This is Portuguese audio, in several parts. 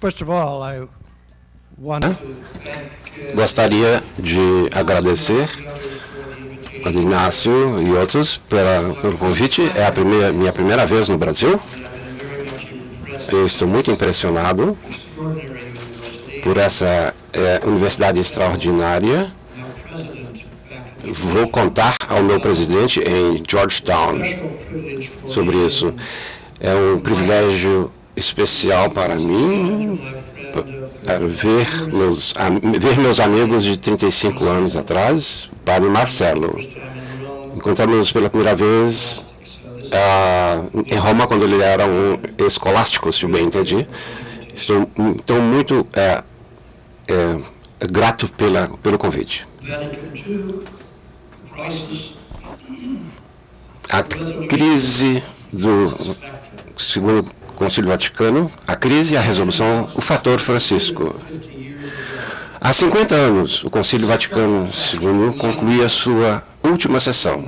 First of all, I want Gostaria de agradecer ao Inácio e outros pelo convite. É a minha primeira vez no Brasil. Eu estou muito impressionado por essa universidade extraordinária. Vou contar ao meu presidente em Georgetown sobre isso. É um privilégio especial para mim ver meus amigos de 35 anos atrás, Padre Marcelo. Encontramos pela primeira vez em Roma, quando ele era um escolástico, se eu bem entendi. Estou então muito grato pelo convite. A crise do segundo Concílio Vaticano, a crise e a resolução, o fator Francisco. Há 50 anos, o Concílio Vaticano II concluía sua última sessão.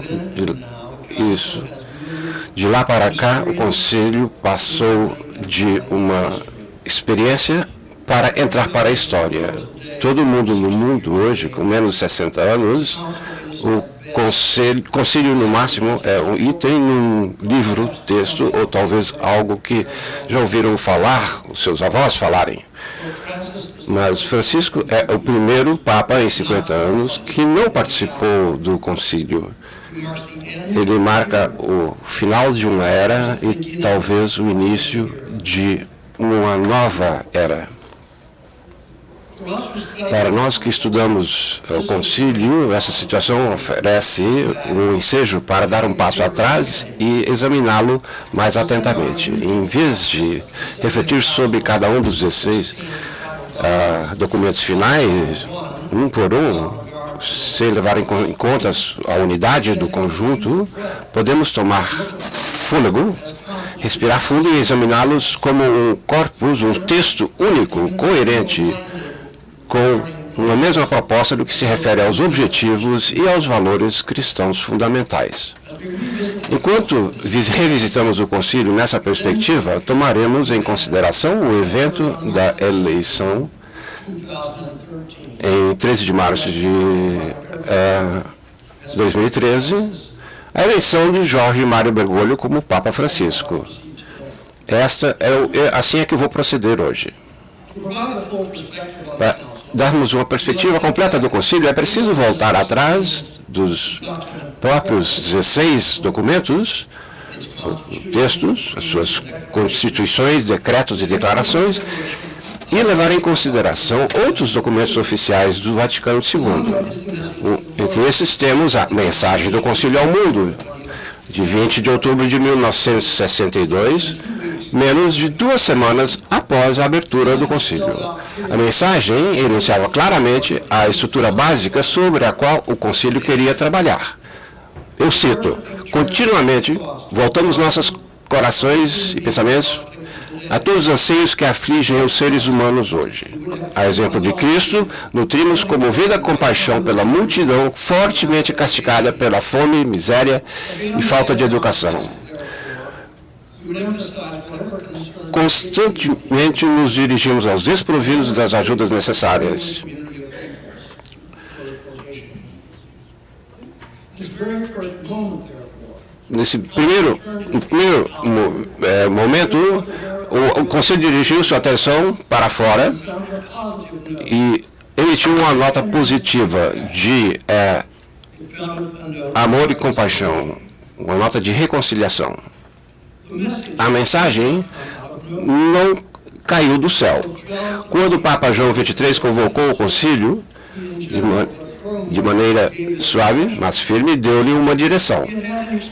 De lá para cá, o Concílio passou de uma experiência para entrar para a história. Todo mundo no mundo hoje, com menos de 60 anos, o concílio no máximo é um item num livro, texto, ou talvez algo que já ouviram falar, os seus avós falarem. Mas Francisco é o primeiro Papa em 50 anos que não participou do concílio. Ele marca o final de uma era e talvez o início de uma nova era. Para nós que estudamos o concílio, essa situação oferece um ensejo para dar um passo atrás e examiná-lo mais atentamente. Em vez de refletir sobre cada um dos 16 documentos finais, um por um, sem levar em conta a unidade do conjunto, podemos tomar fôlego, respirar fundo e examiná-los como um corpus, um texto único, coerente, com uma mesma proposta do que se refere aos objetivos e aos valores cristãos fundamentais. Enquanto revisitamos o concílio nessa perspectiva, tomaremos em consideração o evento da eleição em 13 de março de 2013, a eleição de Jorge Mário Bergoglio como Papa Francisco. Assim é que eu vou proceder hoje. Para darmos uma perspectiva completa do concílio, é preciso voltar atrás dos próprios 16 documentos, textos, as suas constituições, decretos e declarações, e levar em consideração outros documentos oficiais do Vaticano II. Entre esses temos a Mensagem do Concílio ao Mundo, de 20 de outubro de 1962, menos de 2 semanas após a abertura do concílio. A mensagem enunciava claramente a estrutura básica sobre a qual o concílio queria trabalhar. Eu cito: continuamente voltamos nossos corações e pensamentos a todos os anseios que afligem os seres humanos hoje. A exemplo de Cristo, nutrimos comovida compaixão pela multidão fortemente castigada pela fome, miséria e falta de educação. Constantemente nos dirigimos aos desprovidos das ajudas necessárias. Nesse primeiro momento, o Conselho dirigiu sua atenção para fora e emitiu uma nota positiva de amor e compaixão, uma nota de reconciliação. A mensagem não caiu do céu. Quando o Papa João XXIII convocou o concílio, de maneira suave, mas firme, deu-lhe uma direção.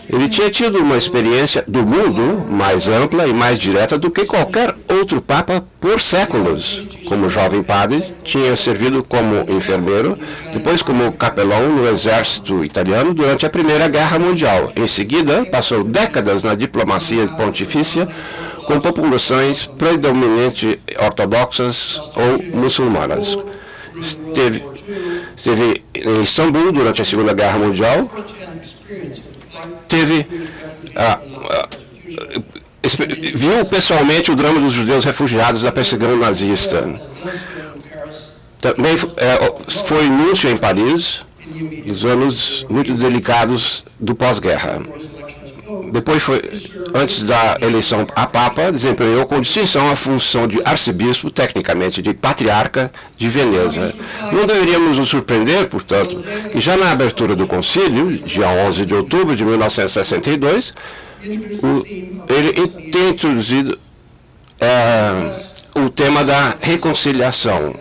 Ele tinha tido uma experiência do mundo mais ampla e mais direta do que qualquer outro Papa por séculos. Como jovem padre, tinha servido como enfermeiro, depois como capelão no exército italiano durante a Primeira Guerra Mundial. Em seguida, passou décadas na diplomacia pontifícia com populações predominantemente ortodoxas ou muçulmanas. Esteve em Istambul durante a Segunda Guerra Mundial, viu pessoalmente o drama dos judeus refugiados da perseguição nazista. Também foi núncio em Paris, nos anos muito delicados do pós-guerra. Depois antes da eleição a Papa, desempenhou com distinção a função de arcebispo, tecnicamente de patriarca de Veneza. Não deveríamos nos surpreender, portanto, que já na abertura do concílio, dia 11 de outubro de 1962, ele tenha introduzido o tema da reconciliação.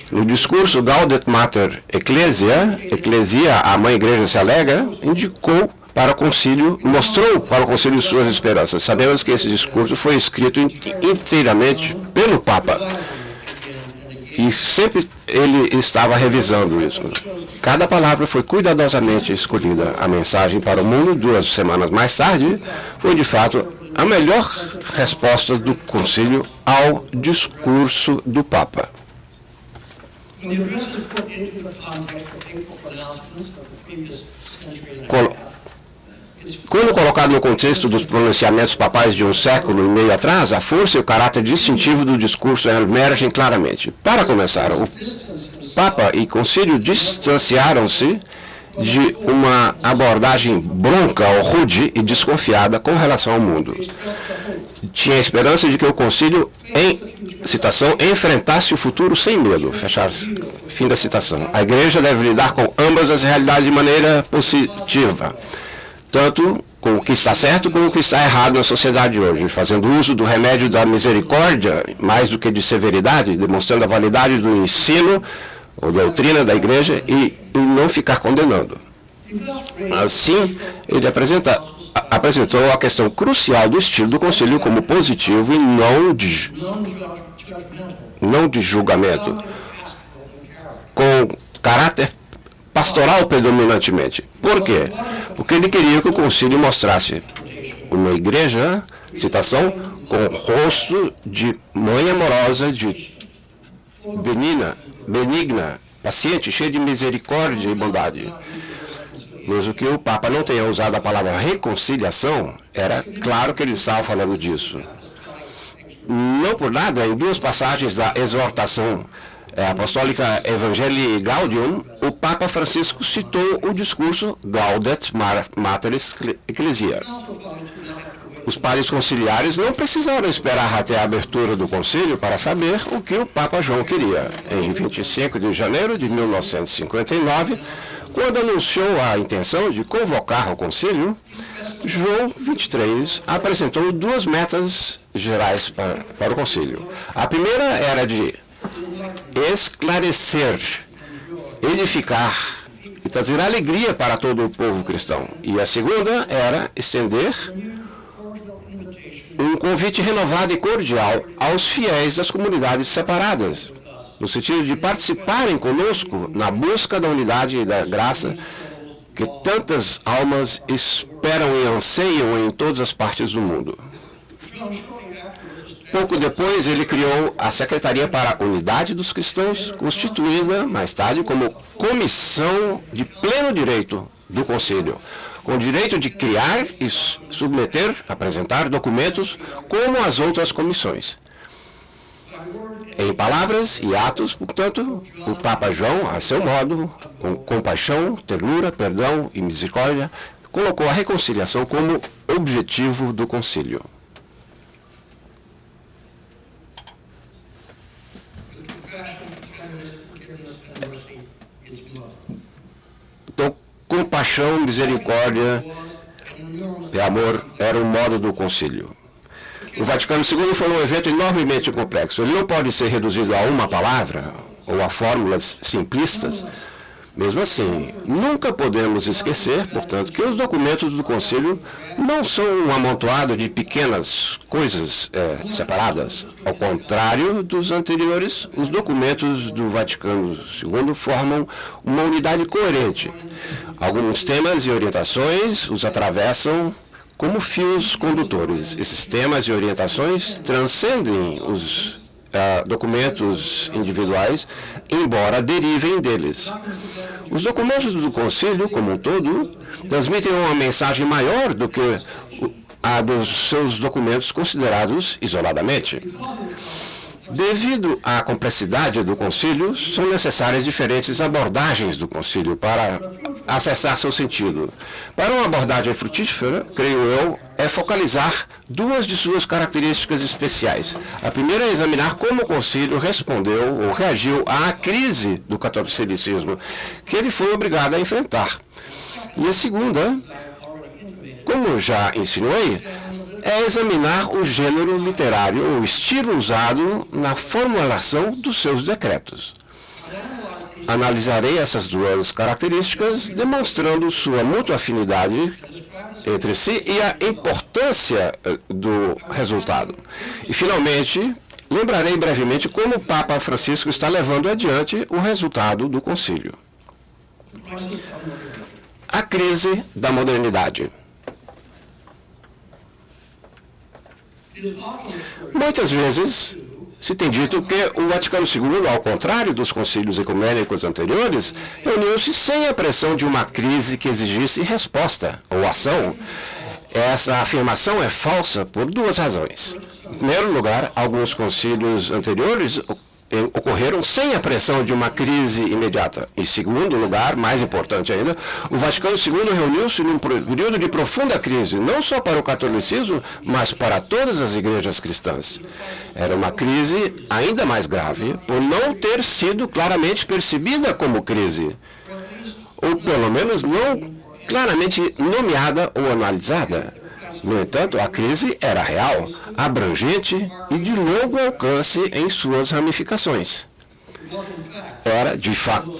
No discurso Gaudet Mater Ecclesia, a Mãe Igreja se alega, indicou para o concílio, mostrou para o concílio suas esperanças. Sabemos que esse discurso foi escrito inteiramente pelo Papa. E sempre ele estava revisando isso. Cada palavra foi cuidadosamente escolhida. A mensagem para o mundo, 2 semanas mais tarde, foi de fato a melhor resposta do concílio ao discurso do Papa. Quando colocado no contexto dos pronunciamentos papais de um século e meio atrás, a força e o caráter distintivo do discurso emergem claramente. Para começar, o Papa e Concílio distanciaram-se de uma abordagem bronca ou rude e desconfiada com relação ao mundo. Tinha a esperança de que o Concílio, em citação, enfrentasse o futuro sem medo. Fechar, fim da citação. A Igreja deve lidar com ambas as realidades de maneira positiva, tanto com o que está certo como o que está errado na sociedade hoje, fazendo uso do remédio da misericórdia, mais do que de severidade, demonstrando a validade do ensino ou doutrina da Igreja e não ficar condenando. Assim, ele apresentou a questão crucial do estilo do concílio como positivo e não de julgamento, com caráter pastoral predominantemente. Por quê? Porque ele queria que o concílio mostrasse uma igreja, citação, com rosto de mãe amorosa, de benigna, paciente, cheia de misericórdia e bondade. Mesmo que o Papa não tenha usado a palavra reconciliação, era claro que ele estava falando disso. Não por nada, em 2 passagens da exortação apostólica Evangelii Gaudium, o Papa Francisco citou o discurso Gaudet Mater Ecclesia. Os padres conciliares não precisaram esperar até a abertura do concílio para saber o que o Papa João queria. Em 25 de janeiro de 1959, quando anunciou a intenção de convocar o concílio, João 23 apresentou 2 metas gerais para o concílio. A primeira era de esclarecer, edificar e trazer alegria para todo o povo cristão. E a segunda era estender um convite renovado e cordial aos fiéis das comunidades separadas, no sentido de participarem conosco na busca da unidade e da graça que tantas almas esperam e anseiam em todas as partes do mundo. Pouco depois, ele criou a Secretaria para a Unidade dos Cristãos, constituída mais tarde como comissão de pleno direito do Concílio, com direito de criar e submeter, apresentar documentos como as outras comissões. Em palavras e atos, portanto, o Papa João, a seu modo, com compaixão, ternura, perdão e misericórdia, colocou a reconciliação como objetivo do concílio. Então, compaixão, misericórdia e amor era o modo do concílio. O Vaticano II foi um evento enormemente complexo. Ele não pode ser reduzido a uma palavra ou a fórmulas simplistas. Mesmo assim, nunca podemos esquecer, portanto, que os documentos do Concílio não são um amontoado de pequenas coisas separadas. Ao contrário dos anteriores, os documentos do Vaticano II formam uma unidade coerente. Alguns temas e orientações os atravessam como fios condutores. Esses temas e orientações transcendem os documentos individuais, embora derivem deles. Os documentos do Concílio, como um todo, transmitem uma mensagem maior do que à dos seus documentos considerados isoladamente. Devido à complexidade do concílio, são necessárias diferentes abordagens do concílio para acessar seu sentido. Para uma abordagem frutífera, creio eu, é focalizar duas de suas características especiais. A primeira é examinar como o concílio respondeu ou reagiu à crise do catolicismo que ele foi obrigado a enfrentar. E a segunda, como já insinuei, é examinar o gênero literário ou estilo usado na formulação dos seus decretos. Analisarei essas duas características, demonstrando sua mútua afinidade entre si e a importância do resultado. E, finalmente, lembrarei brevemente como o Papa Francisco está levando adiante o resultado do concílio. A crise da modernidade. Muitas vezes se tem dito que o Vaticano II, ao contrário dos concílios ecumênicos anteriores, reuniu-se sem a pressão de uma crise que exigisse resposta ou ação. Essa afirmação é falsa por duas razões. Em primeiro lugar, alguns concílios anteriores ocorreram sem a pressão de uma crise imediata. Em segundo lugar, mais importante ainda, o Vaticano II reuniu-se num período de profunda crise, não só para o catolicismo, mas para todas as igrejas cristãs. Era uma crise ainda mais grave por não ter sido claramente percebida como crise, ou pelo menos não claramente nomeada ou analisada. No entanto, a crise era real, abrangente e de longo alcance em suas ramificações. Era, de fato,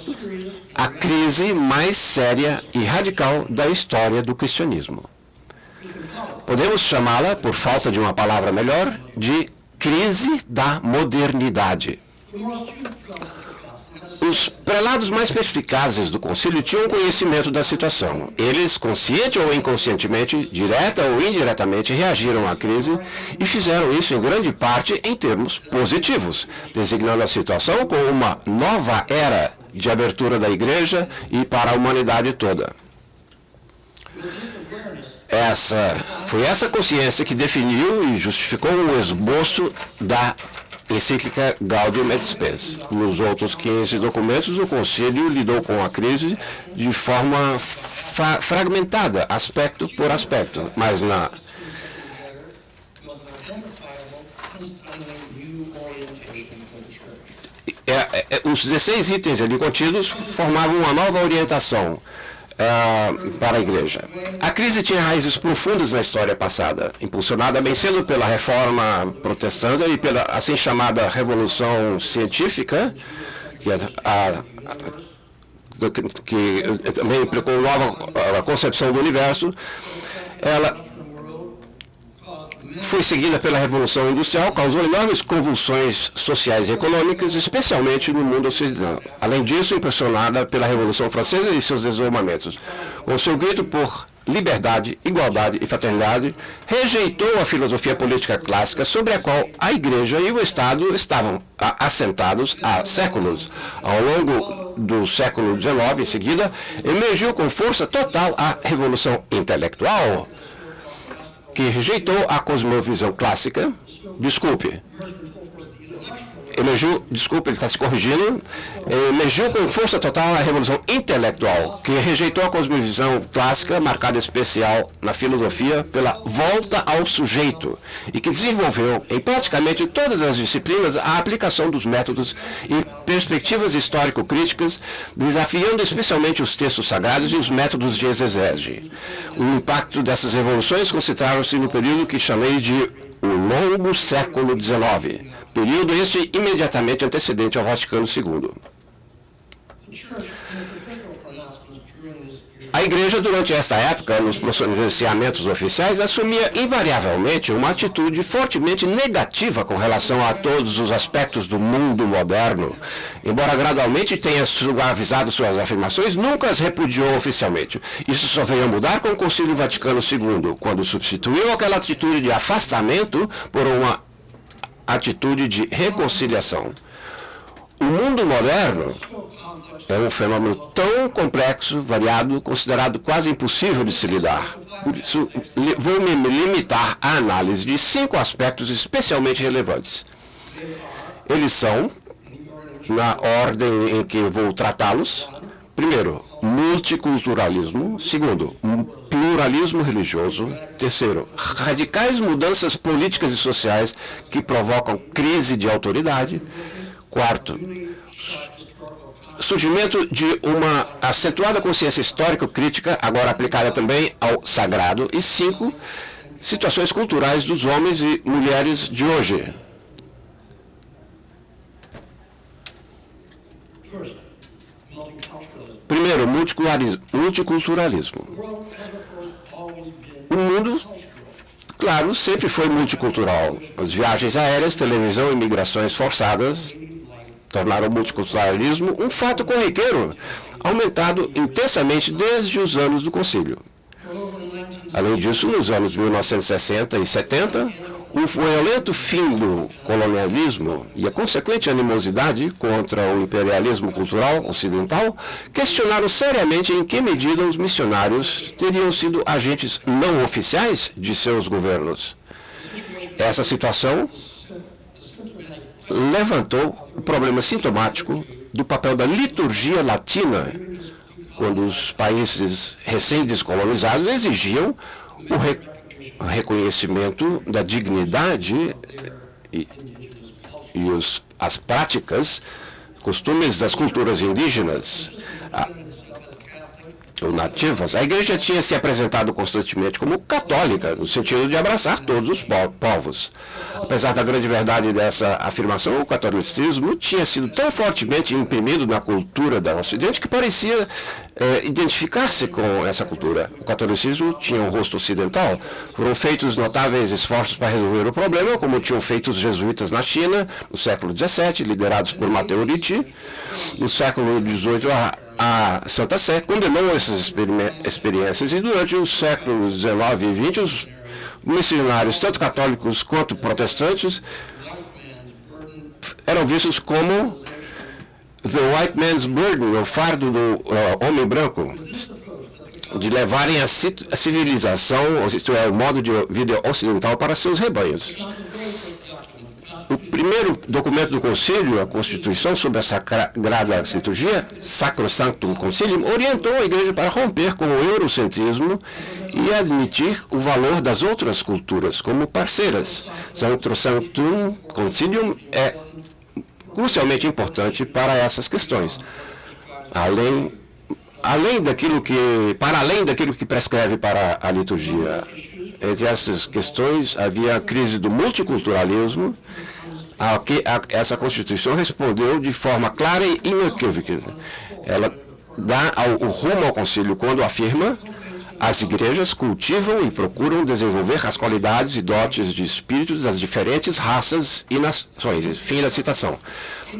a crise mais séria e radical da história do cristianismo. Podemos chamá-la, por falta de uma palavra melhor, de crise da modernidade. Os prelados mais perspicazes do concílio tinham conhecimento da situação. Eles, consciente ou inconscientemente, direta ou indiretamente, reagiram à crise e fizeram isso em grande parte em termos positivos, designando a situação como uma nova era de abertura da Igreja e para a humanidade toda. Foi essa consciência que definiu e justificou o esboço da encíclica Gaudium et Spes. Nos outros 15 documentos, o concílio lidou com a crise de forma fragmentada, aspecto por aspecto, mas os 16 itens ali contidos formavam uma nova orientação para a Igreja. A crise tinha raízes profundas na história passada, impulsionada bem cedo pela Reforma Protestante e pela assim chamada Revolução Científica, que também implicou nova concepção do universo. Ela foi seguida pela Revolução Industrial, causou enormes convulsões sociais e econômicas, especialmente no mundo ocidental. Além disso, impressionada pela Revolução Francesa e seus desdobramentos. Com seu grito por liberdade, igualdade e fraternidade, rejeitou a filosofia política clássica sobre a qual a Igreja e o Estado estavam assentados há séculos. Ao longo do século XIX, em seguida, emergiu com força total a Revolução Intelectual, que rejeitou a cosmovisão clássica, ele está se corrigindo, emergiu com força total a revolução intelectual, que rejeitou a cosmovisão clássica, marcada especial na filosofia pela volta ao sujeito, e que desenvolveu em praticamente todas as disciplinas a aplicação dos métodos e perspectivas histórico-críticas, desafiando especialmente os textos sagrados e os métodos de exegese. O impacto dessas revoluções concentraram-se no período que chamei de o longo século XIX, período este imediatamente antecedente ao Vaticano II. A Igreja, durante esta época, nos pronunciamentos oficiais, assumia invariavelmente uma atitude fortemente negativa com relação a todos os aspectos do mundo moderno. Embora gradualmente tenha suavizado suas afirmações, nunca as repudiou oficialmente. Isso só veio a mudar com o Concílio Vaticano II, quando substituiu aquela atitude de afastamento por uma atitude de reconciliação. O mundo moderno é um fenômeno tão complexo, variado, considerado quase impossível de se lidar. Por isso, vou me limitar à análise de 5 aspectos especialmente relevantes. Eles são, na ordem em que vou tratá-los: primeiro, multiculturalismo; segundo, pluralismo religioso; terceiro, radicais mudanças políticas e sociais que provocam crise de autoridade; quarto, surgimento de uma acentuada consciência histórico-crítica, agora aplicada também ao sagrado; e 5, situações culturais dos homens e mulheres de hoje. Primeiro, multiculturalismo. O mundo, claro, sempre foi multicultural. As viagens aéreas, televisão e migrações forçadas tornaram o multiculturalismo um fato corriqueiro, aumentado intensamente desde os anos do Concílio. Além disso, nos anos 1960 e 70, o violento fim do colonialismo e a consequente animosidade contra o imperialismo cultural ocidental questionaram seriamente em que medida os missionários teriam sido agentes não oficiais de seus governos. Essa situação levantou o problema sintomático do papel da liturgia latina, quando os países recém-descolonizados exigiam o reconhecimento da dignidade e as práticas, costumes das culturas indígenas ou nativas. A igreja tinha se apresentado constantemente como católica, no sentido de abraçar todos os povos. Apesar da grande verdade dessa afirmação, o catolicismo tinha sido tão fortemente imprimido na cultura do Ocidente que parecia identificar-se com essa cultura. O catolicismo tinha um rosto ocidental. Foram feitos notáveis esforços para resolver o problema, como tinham feito os jesuítas na China, no século XVII, liderados por Matteo Ricci. No século XVIII, a Santa Sé condenou essas experiências, e durante os séculos XIX e XX, os missionários, tanto católicos quanto protestantes, eram vistos como the white man's burden, o fardo do homem branco, de levarem a civilização, isto é, o modo de vida ocidental, para seus rebanhos. O primeiro documento do Concílio, a Constituição sobre a Sagrada Liturgia, Sacrosanctum Concilium, orientou a Igreja para romper com o eurocentrismo e admitir o valor das outras culturas como parceiras. Sacrosanctum Concilium é crucialmente importante para essas questões. Para além daquilo que prescreve para a liturgia. Entre essas questões, havia a crise do multiculturalismo, a que essa Constituição respondeu de forma clara e inequívoca. Ela dá o rumo ao Concílio quando afirma: as igrejas cultivam e procuram desenvolver as qualidades e dotes de espírito das diferentes raças e nações. Fim da citação.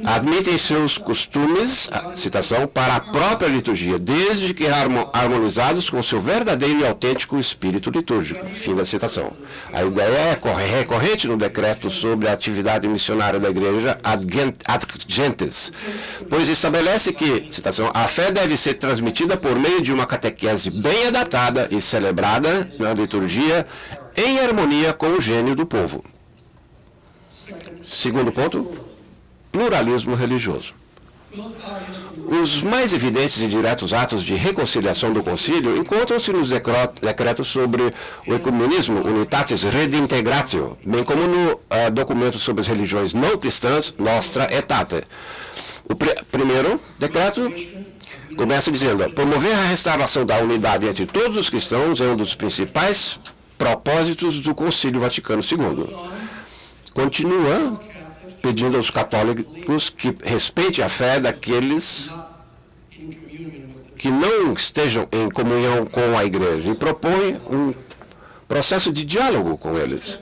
Admitem seus costumes, citação, para a própria liturgia, desde que harmonizados com seu verdadeiro e autêntico espírito litúrgico. Fim da citação. A ideia é recorrente no decreto sobre a atividade missionária da igreja Ad Gentes, pois estabelece que, citação, a fé deve ser transmitida por meio de uma catequese bem adaptada e celebrada na liturgia em harmonia com o gênio do povo. Segundo ponto, pluralismo religioso. Os mais evidentes e diretos atos de reconciliação do Concílio encontram-se nos decretos sobre o ecumenismo, Unitatis Redintegratio, bem como no documento sobre as religiões não cristãs, Nostra Aetate. O primeiro decreto começa dizendo: promover a restauração da unidade entre todos os cristãos é um dos principais propósitos do Concílio Vaticano II. Continua pedindo aos católicos que respeitem a fé daqueles que não estejam em comunhão com a igreja e propõe um processo de diálogo com eles.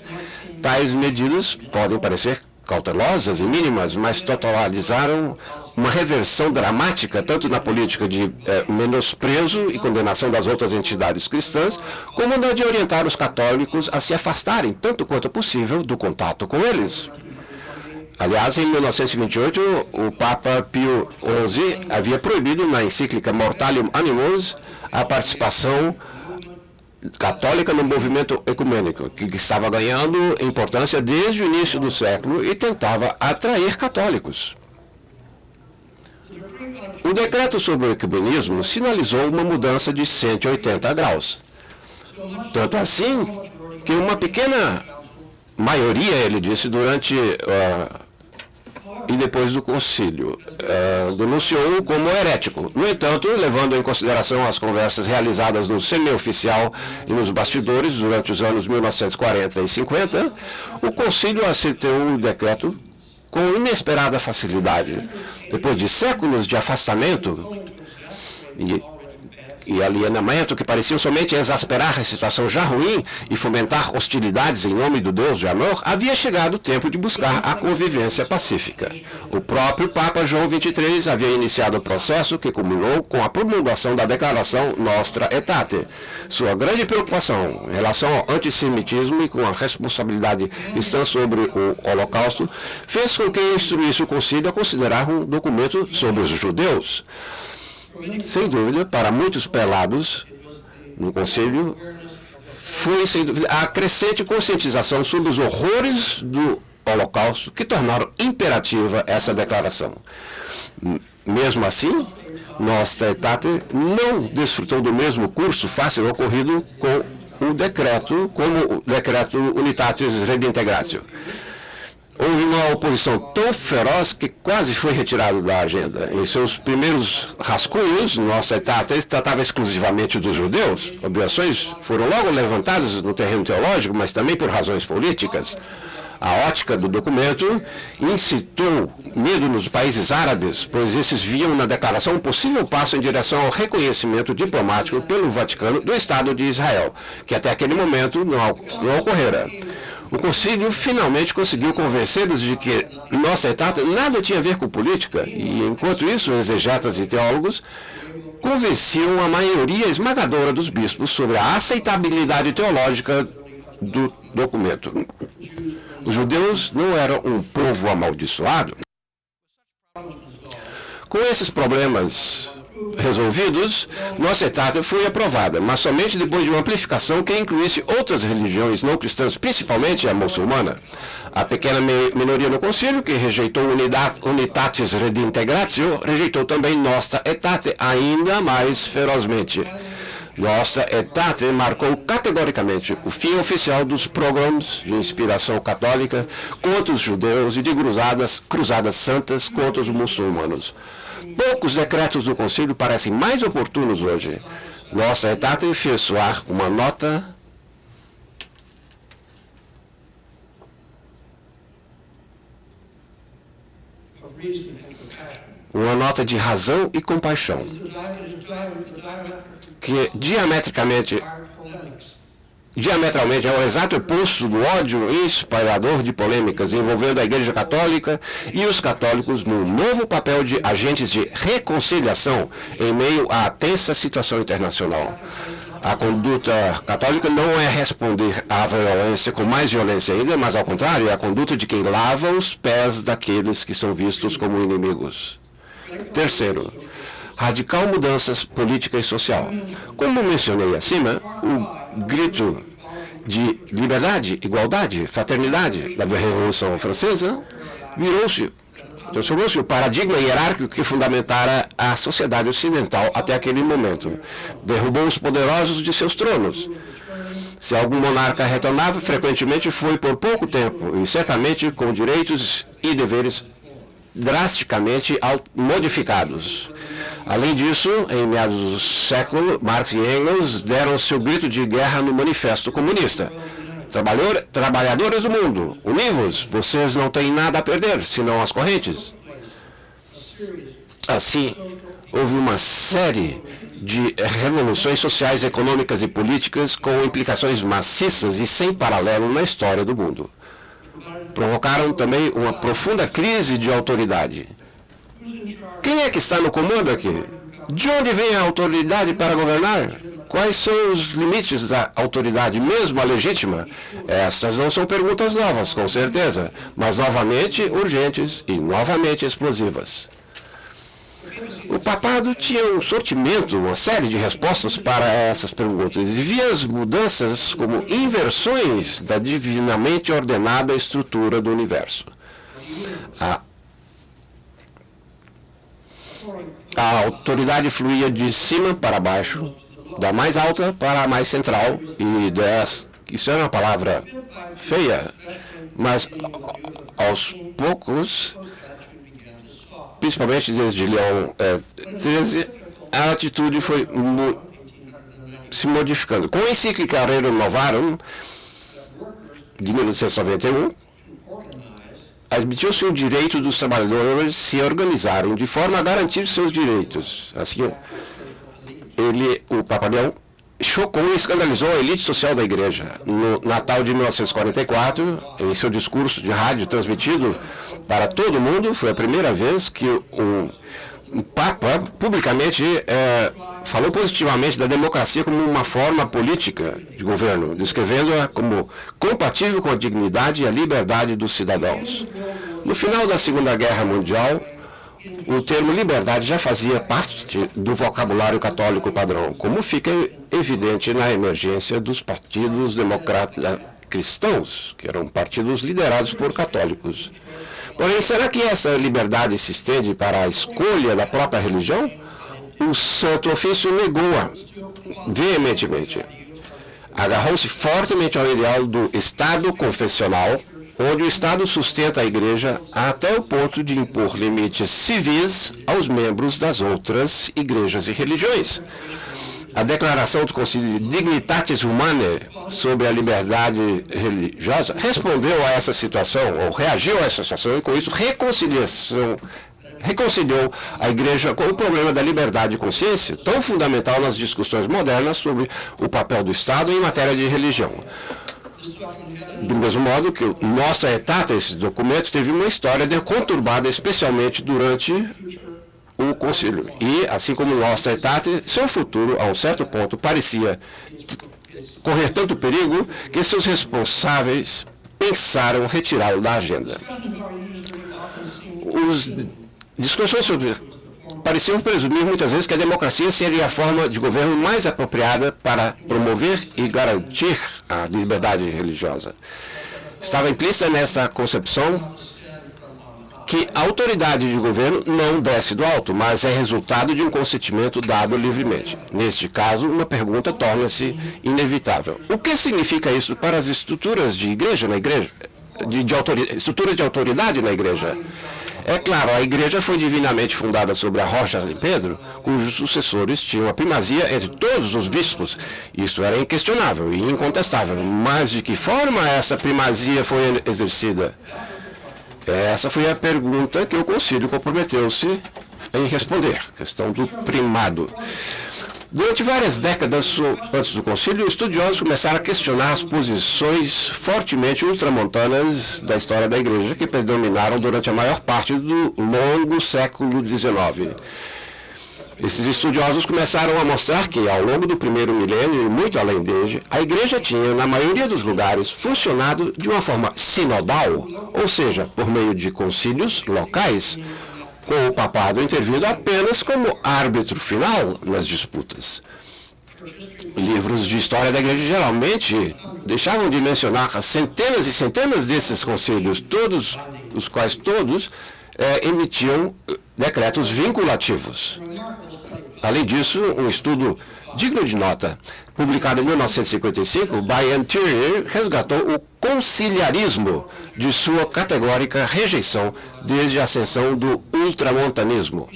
Tais medidas podem parecer cautelosas e mínimas, mas totalizaram uma reversão dramática, tanto na política de menosprezo e condenação das outras entidades cristãs, como na de orientar os católicos a se afastarem, tanto quanto possível, do contato com eles. Aliás, em 1928, o Papa Pio XI havia proibido na encíclica Mortalium Animus a participação católica no movimento ecumênico, que estava ganhando importância desde o início do século e tentava atrair católicos. O decreto sobre o ecumenismo sinalizou uma mudança de 180 graus. Tanto assim que uma pequena maioria, ele disse, durante e depois do concílio, denunciou-o como herético. No entanto, levando em consideração as conversas realizadas no semi-oficial e nos bastidores durante os anos 1940 e 50, o concílio aceitou o decreto com inesperada facilidade. Depois de séculos de afastamento e alienamento que pareciam somente exasperar a situação já ruim e fomentar hostilidades em nome do Deus de amor, havia chegado o tempo de buscar a convivência pacífica. O próprio Papa João XXIII havia iniciado o processo que culminou com a promulgação da Declaração Nostra Aetate. Sua grande preocupação em relação ao antissemitismo e com a responsabilidade cristã sobre o Holocausto fez com que instruísse o Concílio a considerar um documento sobre os judeus. Sem dúvida, para muitos prelados no Conselho, foi sem dúvida a crescente conscientização sobre os horrores do Holocausto que tornaram imperativa essa declaração. Mesmo assim, Nostra Aetate não desfrutou do mesmo curso fácil ocorrido com o decreto, como o decreto Unitatis Redintegratio. Houve uma oposição tão feroz que quase foi retirado da agenda. Em seus primeiros rascunhos, Nostra Aetate tratava exclusivamente dos judeus. Objeções foram logo levantadas no terreno teológico, mas também por razões políticas. A ótica do documento incitou medo nos países árabes, pois esses viam na declaração um possível passo em direção ao reconhecimento diplomático pelo Vaticano do Estado de Israel, que até aquele momento não ocorrera. O Concílio finalmente conseguiu convencê-los de que Nostra Aetate nada tinha a ver com política, e enquanto isso, exegetas e teólogos convenciam a maioria esmagadora dos bispos sobre a aceitabilidade teológica do documento. Os judeus não eram um povo amaldiçoado. Com esses problemas resolvidos, Nostra Aetate foi aprovada, mas somente depois de uma amplificação que incluísse outras religiões não cristãs, principalmente a muçulmana. A pequena minoria no Concílio, que rejeitou Unitatis Redintegratio, rejeitou também Nostra Aetate ainda mais ferozmente. Nostra Aetate marcou categoricamente o fim oficial dos pogroms de inspiração católica contra os judeus e de cruzadas santas contra os muçulmanos. Poucos decretos do Concílio parecem mais oportunos hoje. Nostra Aetate fez soar uma nota de razão e compaixão, que diametralmente é o exato oposto do ódio inspirador de polêmicas envolvendo a Igreja Católica e os católicos num novo papel de agentes de reconciliação em meio à tensa situação internacional. A conduta católica não é responder à violência com mais violência ainda, mas ao contrário, é a conduta de quem lava os pés daqueles que são vistos como inimigos. Terceiro, radical mudanças política e social. Como mencionei acima, o grito de liberdade, igualdade, fraternidade da Revolução Francesa transformou-se o paradigma hierárquico que fundamentara a sociedade ocidental até aquele momento. Derrubou os poderosos de seus tronos. Se algum monarca retornava, frequentemente foi por pouco tempo, e certamente com direitos e deveres drasticamente modificados. Além disso, em meados do século, Marx e Engels deram seu grito de guerra no Manifesto Comunista. Trabalhadores do mundo, univos, vocês não têm nada a perder, senão as correntes. Assim, houve uma série de revoluções sociais, econômicas e políticas com implicações maciças e sem paralelo na história do mundo. Provocaram também uma profunda crise de autoridade. Quem é que está no comando aqui? De onde vem a autoridade para governar? Quais são os limites da autoridade, mesmo a legítima? Estas não são perguntas novas, com certeza, mas novamente urgentes e novamente explosivas. O papado tinha um sortimento, uma série de respostas para essas perguntas, e via as mudanças como inversões da divinamente ordenada estrutura do universo. A autoridade fluía de cima para baixo, da mais alta para a mais central, e isso é uma palavra feia, mas aos poucos, principalmente desde Leão XIII, a atitude foi se modificando. Com a encíclica Rerum Novarum, de 1891, admitiu-se o direito dos trabalhadores se organizarem de forma a garantir seus direitos. Assim, o Papa Leão chocou e escandalizou a elite social da Igreja. No Natal de 1944, em seu discurso de rádio transmitido para todo mundo, foi a primeira vez que um Papa publicamente falou positivamente da democracia como uma forma política de governo, descrevendo-a como compatível com a dignidade e a liberdade dos cidadãos. No final da Segunda Guerra Mundial, o termo liberdade já fazia parte do vocabulário católico padrão, como fica evidente na emergência dos partidos democratas cristãos, que eram partidos liderados por católicos. Porém, será que essa liberdade se estende para a escolha da própria religião? O Santo Ofício negou-a veementemente. Agarrou-se fortemente ao ideal do Estado confessional, onde o Estado sustenta a Igreja até o ponto de impor limites civis aos membros das outras igrejas e religiões. A declaração do Concílio Dignitatis Humanae sobre a liberdade religiosa respondeu a essa situação, ou reagiu a essa situação, e com isso reconciliou a Igreja com o problema da liberdade de consciência, tão fundamental nas discussões modernas sobre o papel do Estado em matéria de religião. Do mesmo modo que o Nostra Aetate, esse documento, teve uma história conturbada, especialmente durante o concílio. E, assim como o Nostra Aetate, seu futuro, a um certo ponto, parecia correr tanto perigo que seus responsáveis pensaram retirá-lo da agenda. Os discussões pareciam presumir muitas vezes que a democracia seria a forma de governo mais apropriada para promover e garantir a liberdade religiosa. Estava implícita nessa concepção que a autoridade de governo não desce do alto, mas é resultado de um consentimento dado livremente. Neste caso, uma pergunta torna-se inevitável. O que significa isso para as estruturas de igreja na igreja? Estruturas de autoridade na igreja? É claro, a igreja foi divinamente fundada sobre a rocha de Pedro, cujos sucessores tinham a primazia entre todos os bispos. Isso era inquestionável e incontestável. Mas de que forma essa primazia foi exercida? Essa foi a pergunta que o Concílio comprometeu-se em responder, a questão do primado. Durante várias décadas antes do Concílio, estudiosos começaram a questionar as posições fortemente ultramontanas da história da Igreja, que predominaram durante a maior parte do longo século XIX. Esses estudiosos começaram a mostrar que, ao longo do primeiro milênio e muito além dele, a Igreja tinha, na maioria dos lugares, funcionado de uma forma sinodal, ou seja, por meio de concílios locais, com o papado intervindo apenas como árbitro final nas disputas. Livros de história da Igreja geralmente deixavam de mencionar as centenas e centenas desses concílios, todos os quais emitiam decretos vinculativos. Além disso, um estudo digno de nota, publicado em 1955, By Interior, resgatou o conciliarismo de sua categórica rejeição desde a ascensão do ultramontanismo.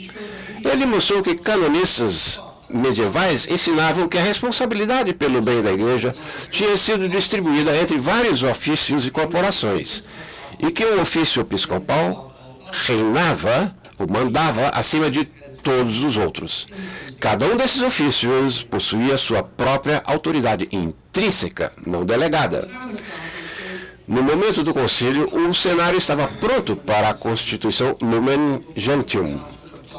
Ele mostrou que canonistas medievais ensinavam que a responsabilidade pelo bem da Igreja tinha sido distribuída entre vários ofícios e corporações, e que o ofício episcopal reinava ou mandava acima de todos os outros. Cada um desses ofícios possuía sua própria autoridade intrínseca, não delegada. No momento do concílio, o cenário estava pronto para a Constituição Lumen Gentium,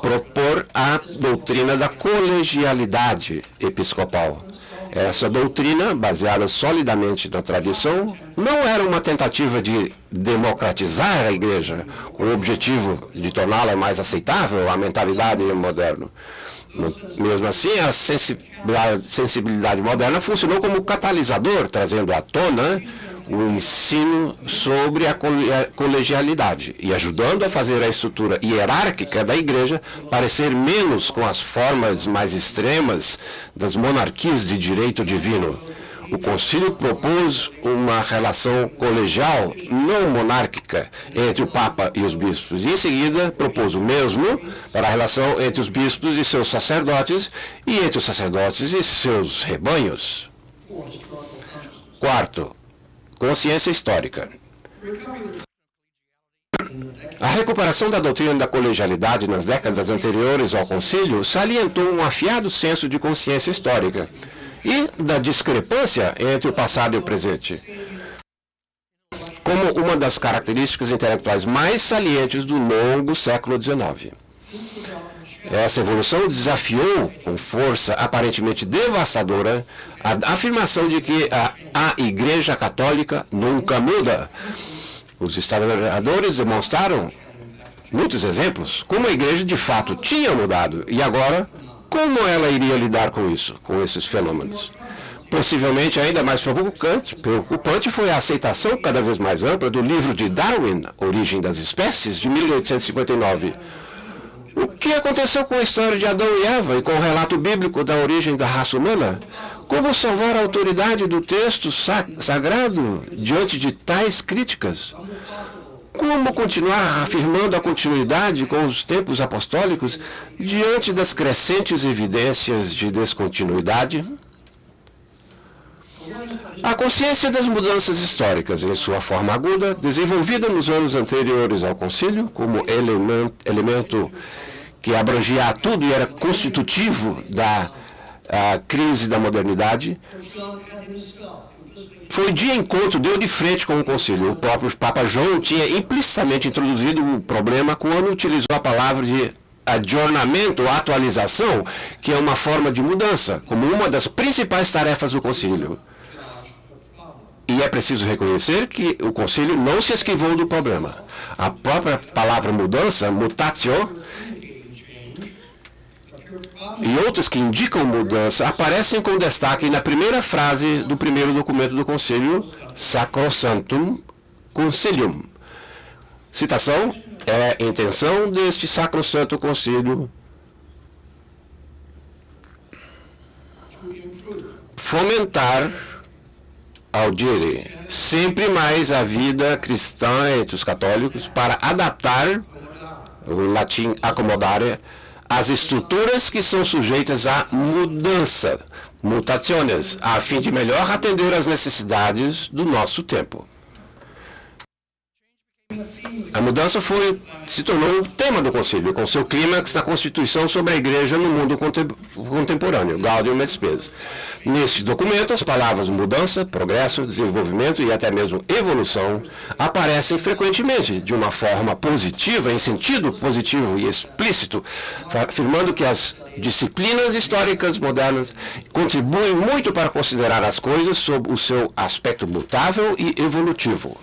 proposta propor a doutrina da colegialidade episcopal. Essa doutrina, baseada solidamente na tradição, não era uma tentativa de democratizar a igreja, com o objetivo de torná-la mais aceitável à mentalidade moderna. Mesmo assim, a sensibilidade moderna funcionou como catalisador, trazendo à tona o ensino sobre a colegialidade e ajudando a fazer a estrutura hierárquica da igreja parecer menos com as formas mais extremas das monarquias de direito divino. O concílio propôs uma relação colegial, não monárquica, entre o Papa e os bispos. E, em seguida, propôs o mesmo para a relação entre os bispos e seus sacerdotes e entre os sacerdotes e seus rebanhos. Quarto, consciência histórica. A recuperação da doutrina da colegialidade nas décadas anteriores ao concílio salientou um afiado senso de consciência histórica e da discrepância entre o passado e o presente, como uma das características intelectuais mais salientes do longo século XIX. Essa evolução desafiou, com força aparentemente devastadora, a afirmação de que a Igreja Católica nunca muda. Os historiadores demonstraram muitos exemplos como a Igreja de fato tinha mudado e agora como ela iria lidar com isso, com esses fenômenos. Possivelmente ainda mais preocupante foi a aceitação cada vez mais ampla do livro de Darwin, Origem das Espécies, de 1859. O que aconteceu com a história de Adão e Eva e com o relato bíblico da origem da raça humana? Como salvar a autoridade do texto sagrado diante de tais críticas? Como continuar afirmando a continuidade com os tempos apostólicos diante das crescentes evidências de descontinuidade? A consciência das mudanças históricas em sua forma aguda, desenvolvida nos anos anteriores ao concílio, como elemento que abrangia a tudo e era constitutivo da crise da modernidade, foi de encontro, deu de frente com o concílio. O próprio Papa João tinha implicitamente introduzido o problema quando utilizou a palavra de adornamento, atualização, que é uma forma de mudança, como uma das principais tarefas do concílio. E é preciso reconhecer que o concílio não se esquivou do problema. A própria palavra mudança, mutatio, e outras que indicam mudança aparecem com destaque na primeira frase do primeiro documento do concílio, Sacrosanctum Concilium. Citação: é a intenção deste sacrosanto concílio fomentar, audire, sempre mais a vida cristã entre os católicos para adaptar, o latim acomodare, as estruturas que são sujeitas à mudança, mutaciones, a fim de melhor atender às necessidades do nosso tempo. A mudança se tornou o tema do concílio, com seu clímax na Constituição sobre a Igreja no mundo contemporâneo, Gaudium et Spes. Neste documento, as palavras mudança, progresso, desenvolvimento e até mesmo evolução aparecem frequentemente, de uma forma positiva, em sentido positivo e explícito, afirmando que as disciplinas históricas modernas contribuem muito para considerar as coisas sob o seu aspecto mutável e evolutivo.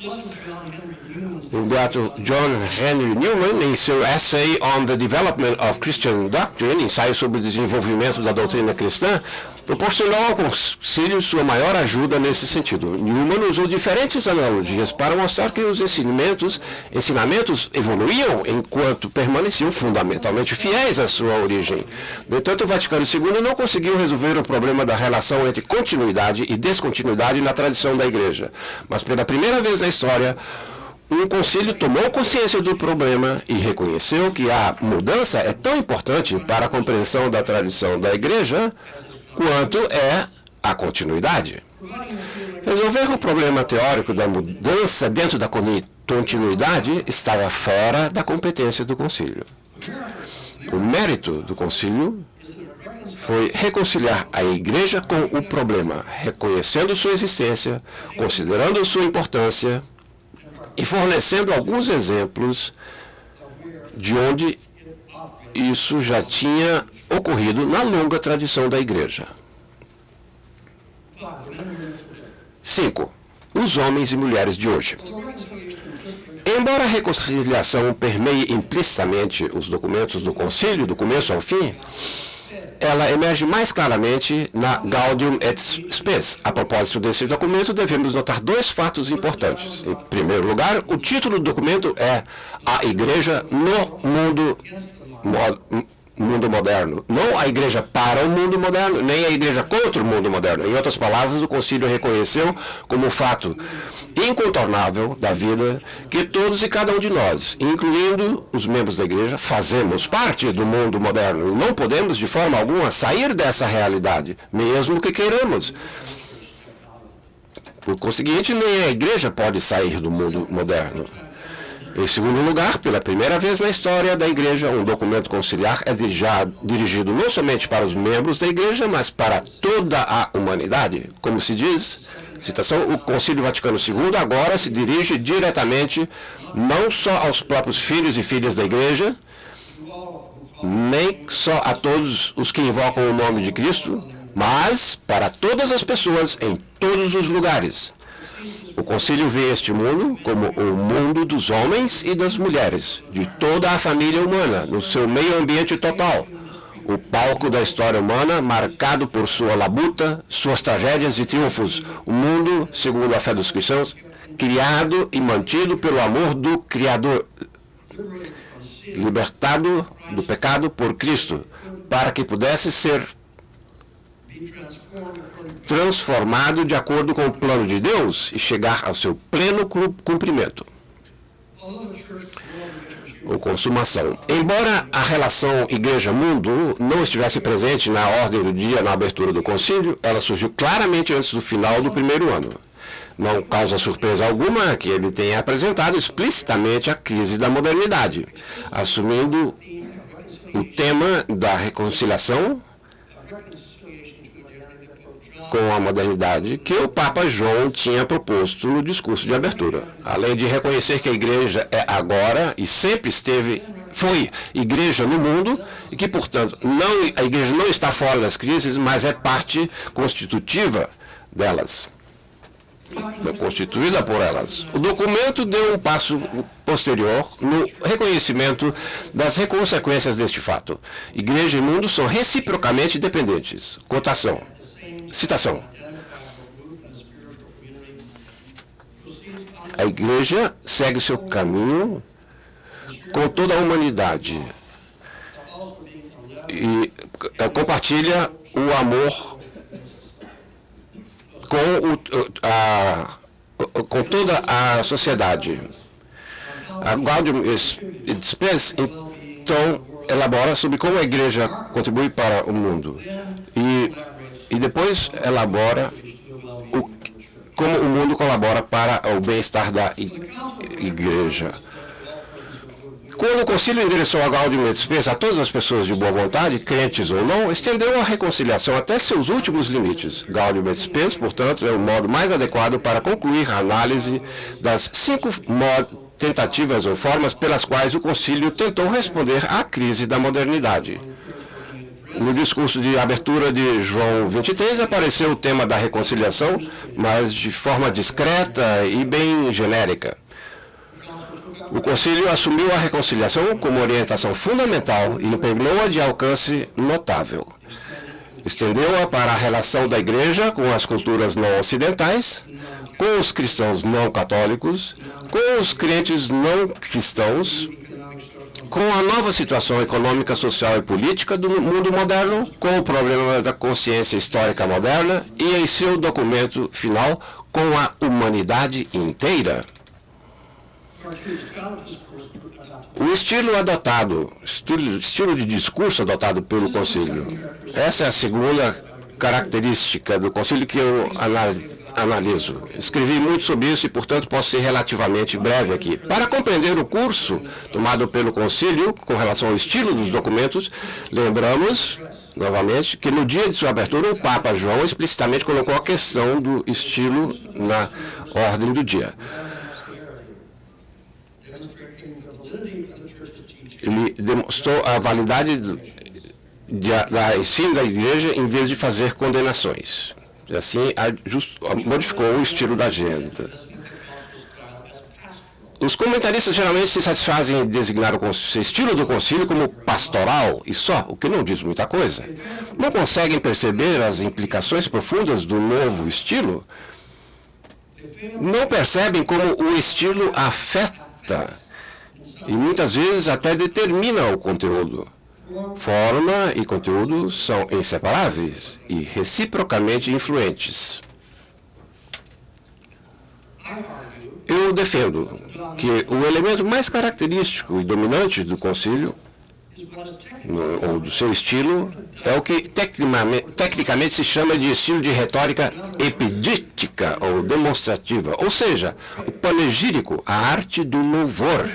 O beato John Henry Newman, em seu Essay on the Development of Christian Doctrine, ensaio sobre o desenvolvimento da doutrina cristã, proporcionou ao concílio sua maior ajuda nesse sentido. Newman usou diferentes analogias para mostrar que os ensinamentos evoluíam enquanto permaneciam fundamentalmente fiéis à sua origem. No entanto, o Vaticano II não conseguiu resolver o problema da relação entre continuidade e descontinuidade na tradição da Igreja. Mas pela primeira vez na história, um concílio tomou consciência do problema e reconheceu que a mudança é tão importante para a compreensão da tradição da Igreja quanto é a continuidade. Resolver o problema teórico da mudança dentro da continuidade estava fora da competência do concílio. O mérito do concílio foi reconciliar a Igreja com o problema, reconhecendo sua existência, considerando sua importância e fornecendo alguns exemplos de onde isso já tinha ocorrido na longa tradição da Igreja. 5. Os homens e mulheres de hoje. Embora a reconciliação permeie implicitamente os documentos do Concílio, do começo ao fim, ela emerge mais claramente na Gaudium et Spes. A propósito desse documento, devemos notar dois fatos importantes. Em primeiro lugar, o título do documento é A Igreja no Mundo Moderno. Não a igreja para o mundo moderno, nem a igreja contra o mundo moderno. Em outras palavras, o concílio reconheceu como um fato incontornável da vida que todos e cada um de nós, incluindo os membros da igreja, fazemos parte do mundo moderno. Não podemos, de forma alguma, sair dessa realidade, mesmo que queiramos. Por conseguinte, nem a igreja pode sair do mundo moderno. Em segundo lugar, pela primeira vez na história da Igreja, um documento conciliar é dirigido não somente para os membros da Igreja, mas para toda a humanidade. Como se diz, citação, o Concílio Vaticano II agora se dirige diretamente não só aos próprios filhos e filhas da Igreja, nem só a todos os que invocam o nome de Cristo, mas para todas as pessoas em todos os lugares. O concílio vê este mundo como o mundo dos homens e das mulheres, de toda a família humana, no seu meio ambiente total. O palco da história humana, marcado por sua labuta, suas tragédias e triunfos. O mundo, segundo a fé dos cristãos, criado e mantido pelo amor do Criador, libertado do pecado por Cristo, para que pudesse ser transformado de acordo com o plano de Deus e chegar ao seu pleno cumprimento. Ou consumação. Embora a relação igreja-mundo não estivesse presente na ordem do dia na abertura do concílio, ela surgiu claramente antes do final do primeiro ano. Não causa surpresa alguma que ele tenha apresentado explicitamente a crise da modernidade, assumindo o tema da reconciliação com a modernidade que o Papa João tinha proposto no discurso de abertura. Além de reconhecer que a igreja é agora e sempre foi igreja no mundo e que, portanto, a igreja não está fora das crises, mas é parte constitutiva delas, constituída por elas. O documento deu um passo posterior no reconhecimento das consequências deste fato. Igreja e mundo são reciprocamente dependentes. Cotação. Citação. A igreja segue seu caminho com toda a humanidade e compartilha o amor com toda a sociedade. A Gaudium et Spes, então, elabora sobre como a igreja contribui para o mundo e depois elabora como o mundo colabora para o bem-estar da igreja. Quando o concílio endereçou a Gaudium et Spes a todas as pessoas de boa vontade, crentes ou não, estendeu a reconciliação até seus últimos limites. Gaudium et Spes, portanto, é o modo mais adequado para concluir a análise das 5 tentativas ou formas pelas quais o concílio tentou responder à crise da modernidade. No discurso de abertura de João 23 apareceu o tema da reconciliação, mas de forma discreta e bem genérica. O concílio assumiu a reconciliação como orientação fundamental e impregnou-a de alcance notável. Estendeu-a para a relação da igreja com as culturas não ocidentais, com os cristãos não católicos, com os crentes não cristãos, com a nova situação econômica, social e política do mundo moderno, com o problema da consciência histórica moderna e em seu documento final com a humanidade inteira. O estilo de discurso adotado pelo concílio. Essa é a segunda característica do concílio que eu analiso. Escrevi muito sobre isso e, portanto, posso ser relativamente breve aqui. Para compreender o curso tomado pelo concílio com relação ao estilo dos documentos, lembramos, novamente, que no dia de sua abertura, o Papa João explicitamente colocou a questão do estilo na ordem do dia. ele demonstrou a validade da ensino da igreja em vez de fazer condenações. E assim, modificou o estilo da agenda. Os comentaristas geralmente se satisfazem em designar o estilo do concílio como pastoral e só, o que não diz muita coisa. Não conseguem perceber as implicações profundas do novo estilo? Não percebem como o estilo afeta e muitas vezes até determina o conteúdo. Forma e conteúdo são inseparáveis e reciprocamente influentes. Eu defendo que o elemento mais característico e dominante do concílio, ou do seu estilo, é o que tecnicamente se chama de estilo de retórica epidítica ou demonstrativa, ou seja, o panegírico, a arte do louvor.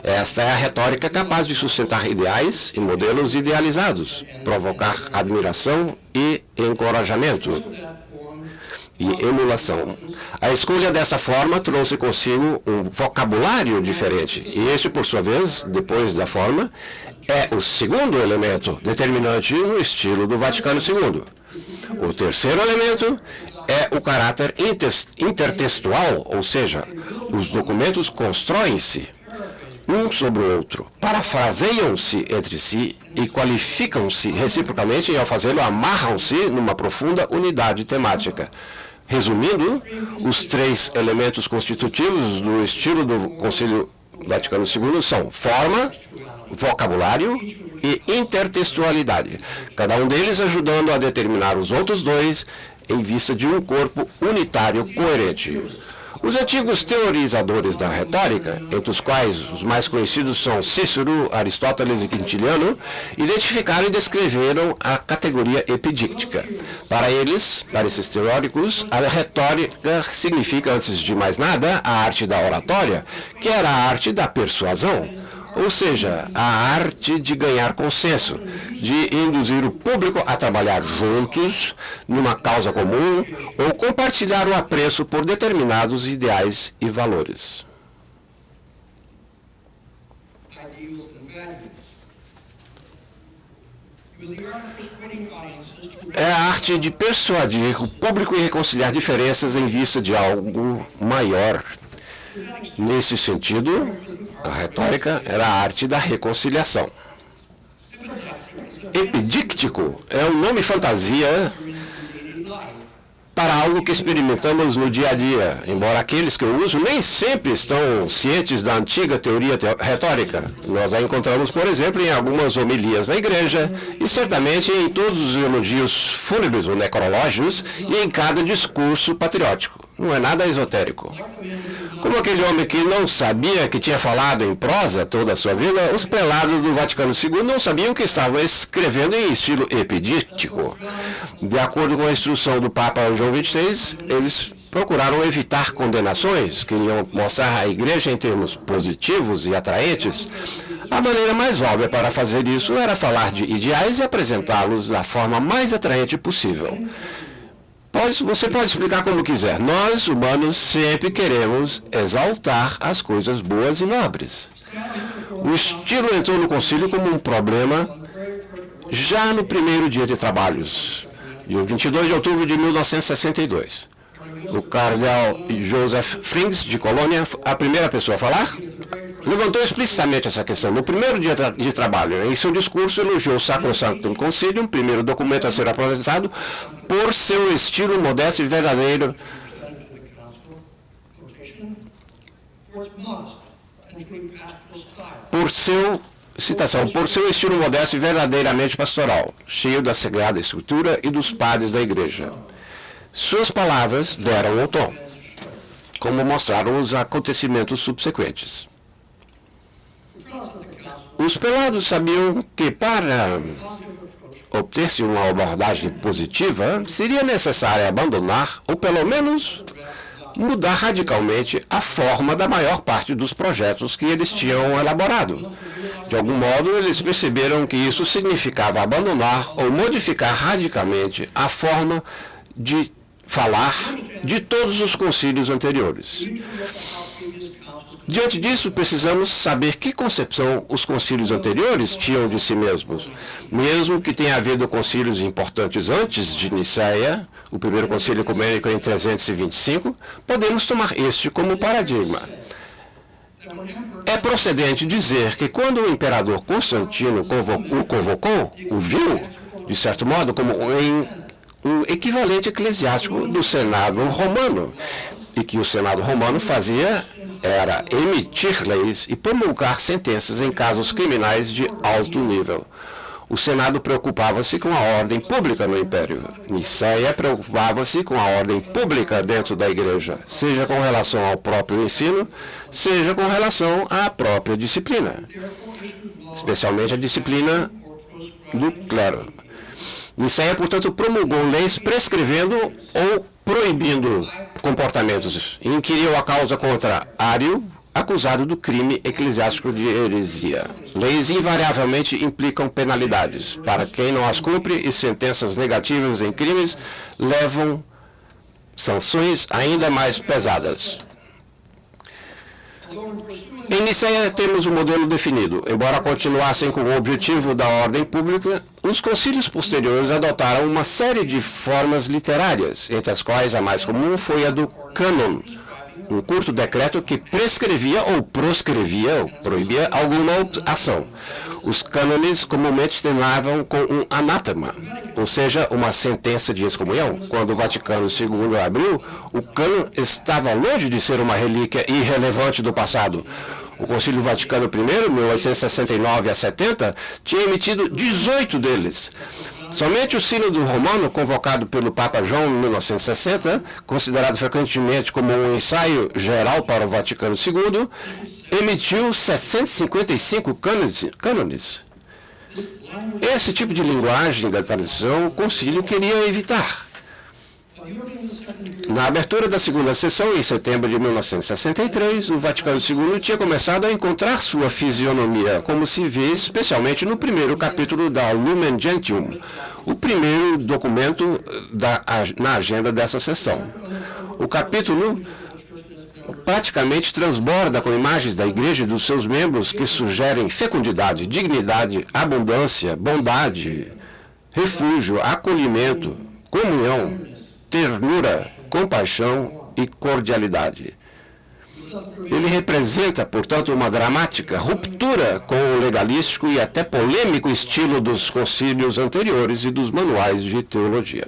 Esta é a retórica capaz de sustentar ideais e modelos idealizados, provocar admiração e encorajamento e emulação. A escolha dessa forma trouxe consigo um vocabulário diferente, e este, por sua vez, depois da forma, é o segundo elemento determinante no estilo do Vaticano II. O terceiro elemento é o caráter intertextual, ou seja, os documentos constroem-se um sobre o outro, parafraseiam-se entre si e qualificam-se reciprocamente e, ao fazê-lo, amarram-se numa profunda unidade temática. Resumindo, os três elementos constitutivos do estilo do Concílio Vaticano II são forma, vocabulário e intertextualidade, cada um deles ajudando a determinar os outros dois em vista de um corpo unitário coerente. Os antigos teorizadores da retórica, entre os quais os mais conhecidos são Cícero, Aristóteles e Quintiliano, identificaram e descreveram a categoria epidíctica. Para esses teóricos, a retórica significa, antes de mais nada, a arte da oratória, que era a arte da persuasão, ou seja, a arte de ganhar consenso, de induzir o público a trabalhar juntos numa causa comum ou compartilhar o apreço por determinados ideais e valores. É a arte de persuadir o público e reconciliar diferenças em vista de algo maior. Nesse sentido, a retórica era a arte da reconciliação. Epidíctico é um nome fantasia para algo que experimentamos no dia a dia, embora aqueles que o usam nem sempre estão cientes da antiga teoria retórica. Nós a encontramos, por exemplo, em algumas homilias na igreja e certamente em todos os elogios fúnebres ou necrológicos e em cada discurso patriótico. Não é nada esotérico. Como aquele homem que não sabia que tinha falado em prosa toda a sua vida, os prelados do Vaticano II não sabiam que estavam escrevendo em estilo epidítico. De acordo com a instrução do Papa João XXIII, eles procuraram evitar condenações, queriam mostrar a igreja em termos positivos e atraentes. A maneira mais óbvia para fazer isso era falar de ideais e apresentá-los da forma mais atraente possível. Você pode explicar como quiser. Nós, humanos, sempre queremos exaltar as coisas boas e nobres. O estilo entrou no concílio como um problema já no primeiro dia de trabalhos, em 22 de outubro de 1962. O cardeal Joseph Frings, de Colônia, a primeira pessoa a falar, levantou explicitamente essa questão. No primeiro dia de trabalho, em seu discurso, elogiou o Sacrosanctum Concilium, primeiro documento a ser apresentado, por seu estilo modesto e verdadeiro. Por seu estilo modesto e verdadeiramente pastoral, cheio da Sagrada Escritura e dos padres da Igreja. Suas palavras deram o tom, como mostraram os acontecimentos subsequentes. Os prelados sabiam que para obter-se uma abordagem positiva, seria necessário abandonar, ou pelo menos mudar radicalmente a forma da maior parte dos projetos que eles tinham elaborado. De algum modo, eles perceberam que isso significava abandonar ou modificar radicalmente a forma de falar de todos os concílios anteriores. Diante disso, precisamos saber que concepção os concílios anteriores tinham de si mesmos. Mesmo que tenha havido concílios importantes antes de Nicéia, o primeiro concílio ecumênico em 325, podemos tomar este como paradigma. É procedente dizer que quando o imperador Constantino o convocou, o viu, de certo modo, como um equivalente eclesiástico do Senado romano, e que o Senado romano fazia era emitir leis e promulgar sentenças em casos criminais de alto nível. O Senado preocupava-se com a ordem pública no Império. Nicéia preocupava-se com a ordem pública dentro da Igreja, seja com relação ao próprio ensino, seja com relação à própria disciplina, especialmente a disciplina do clero. Nicéia, portanto, promulgou leis prescrevendo ou proibindo comportamentos e inquiriu a causa contra Ário, acusado do crime eclesiástico de heresia. Leis invariavelmente implicam penalidades para quem não as cumpre e sentenças negativas em crimes levam sanções ainda mais pesadas. Em Nicéia temos um modelo definido. Embora continuassem com o objetivo da ordem pública, os concílios posteriores adotaram uma série de formas literárias, entre as quais a mais comum foi a do cânon, um curto decreto que prescrevia ou proscrevia, ou proibia alguma ação. Os cânones comumente terminavam com um anátema, ou seja, uma sentença de excomunhão. Quando o Vaticano II abriu, o cânon estava longe de ser uma relíquia irrelevante do passado. O Concílio Vaticano I, 1869 a 70, tinha emitido 18 deles. Somente o Sínodo Romano, convocado pelo Papa João em 1960, considerado frequentemente como um ensaio geral para o Vaticano II, emitiu 755 cânones. Esse tipo de linguagem da tradição o concílio queria evitar. Na abertura da segunda sessão, em setembro de 1963, o Vaticano II tinha começado a encontrar sua fisionomia, como se vê especialmente no primeiro capítulo da Lumen Gentium, o primeiro documento na agenda dessa sessão. O capítulo praticamente transborda com imagens da Igreja e dos seus membros que sugerem fecundidade, dignidade, abundância, bondade, refúgio, acolhimento, comunhão, ternura, compaixão e cordialidade. Ele representa, portanto, uma dramática ruptura com o legalístico e até polêmico estilo dos concílios anteriores e dos manuais de teologia.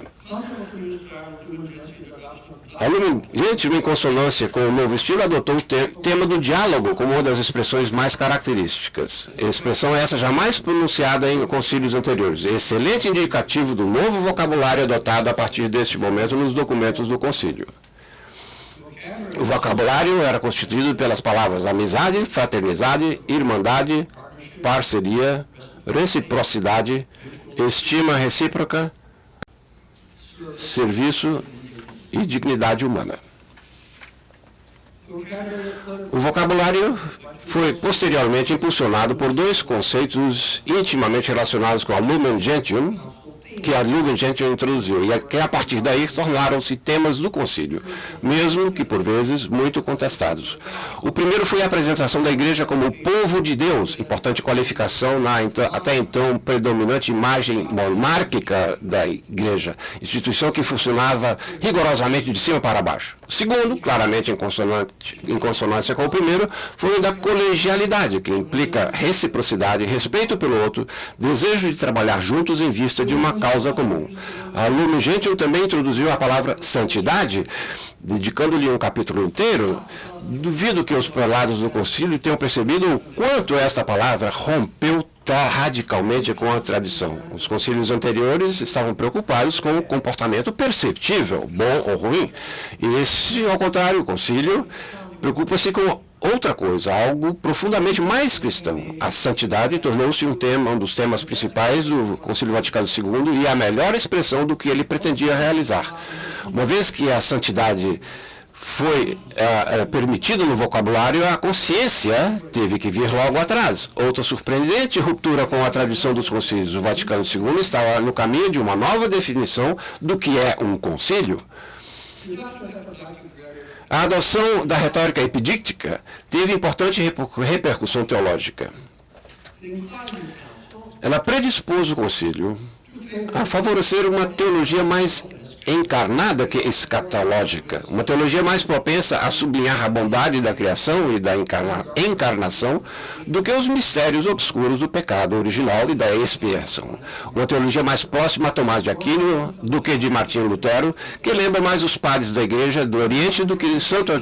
A Lumen Gentium, em consonância com o novo estilo, adotou o tema do diálogo como uma das expressões mais características. A expressão essa jamais pronunciada em concílios anteriores. Excelente indicativo do novo vocabulário adotado a partir deste momento nos documentos do concílio. O vocabulário era constituído pelas palavras amizade, fraternidade, irmandade, parceria, reciprocidade, estima recíproca, serviço e dignidade humana. O vocabulário foi posteriormente impulsionado por dois conceitos intimamente relacionados com a Lumen Gentium, que a Lumen Gentium introduziu, e que a partir daí tornaram-se temas do concílio, mesmo que por vezes muito contestados. O primeiro foi a apresentação da Igreja como o povo de Deus, importante qualificação na até então predominante imagem monárquica da Igreja, instituição que funcionava rigorosamente de cima para baixo. O segundo, claramente em consonância com o primeiro, foi o da colegialidade, que implica reciprocidade, respeito pelo outro, desejo de trabalhar juntos em vista de uma causa comum. A Lumen Gentium também introduziu a palavra santidade, dedicando-lhe um capítulo inteiro. Duvido que os prelados do concílio tenham percebido o quanto esta palavra rompeu radicalmente com a tradição. Os concílios anteriores estavam preocupados com o comportamento perceptível, bom ou ruim. E esse, ao contrário, o concílio preocupa-se com outra coisa, algo profundamente mais cristão. A santidade tornou-se um dos temas principais do Concílio Vaticano II e a melhor expressão do que ele pretendia realizar. Uma vez que a santidade foi permitida no vocabulário, a consciência teve que vir logo atrás. Outra surpreendente ruptura com a tradição dos concílios do Vaticano II estava no caminho de uma nova definição do que é um concílio. A adoção da retórica epidíctica teve importante repercussão teológica. Ela predispôs o concílio a favorecer uma teologia mais encarnada que escatológica, uma teologia mais propensa a sublinhar a bondade da criação e da encarnação do que os mistérios obscuros do pecado original e da expiação. Uma teologia mais próxima a Tomás de Aquino do que de Martinho Lutero, que lembra mais os padres da Igreja do Oriente do que Santo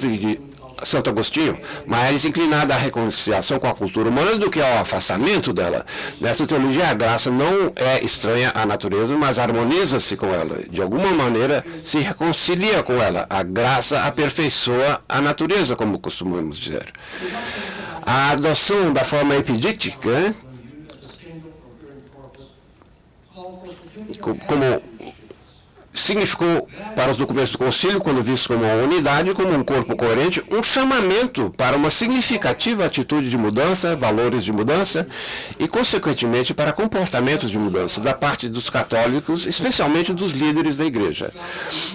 Agostinho, mais inclinada à reconciliação com a cultura humana do que ao afastamento dela. Nessa teologia, a graça não é estranha à natureza, mas harmoniza-se com ela. De alguma maneira, se reconcilia com ela. A graça aperfeiçoa a natureza, como costumamos dizer. A adoção da forma epidíctica, como significou para os documentos do concílio, quando vistos como uma unidade, como um corpo coerente, um chamamento para uma significativa atitude de mudança, valores de mudança e, consequentemente, para comportamentos de mudança da parte dos católicos, especialmente dos líderes da Igreja.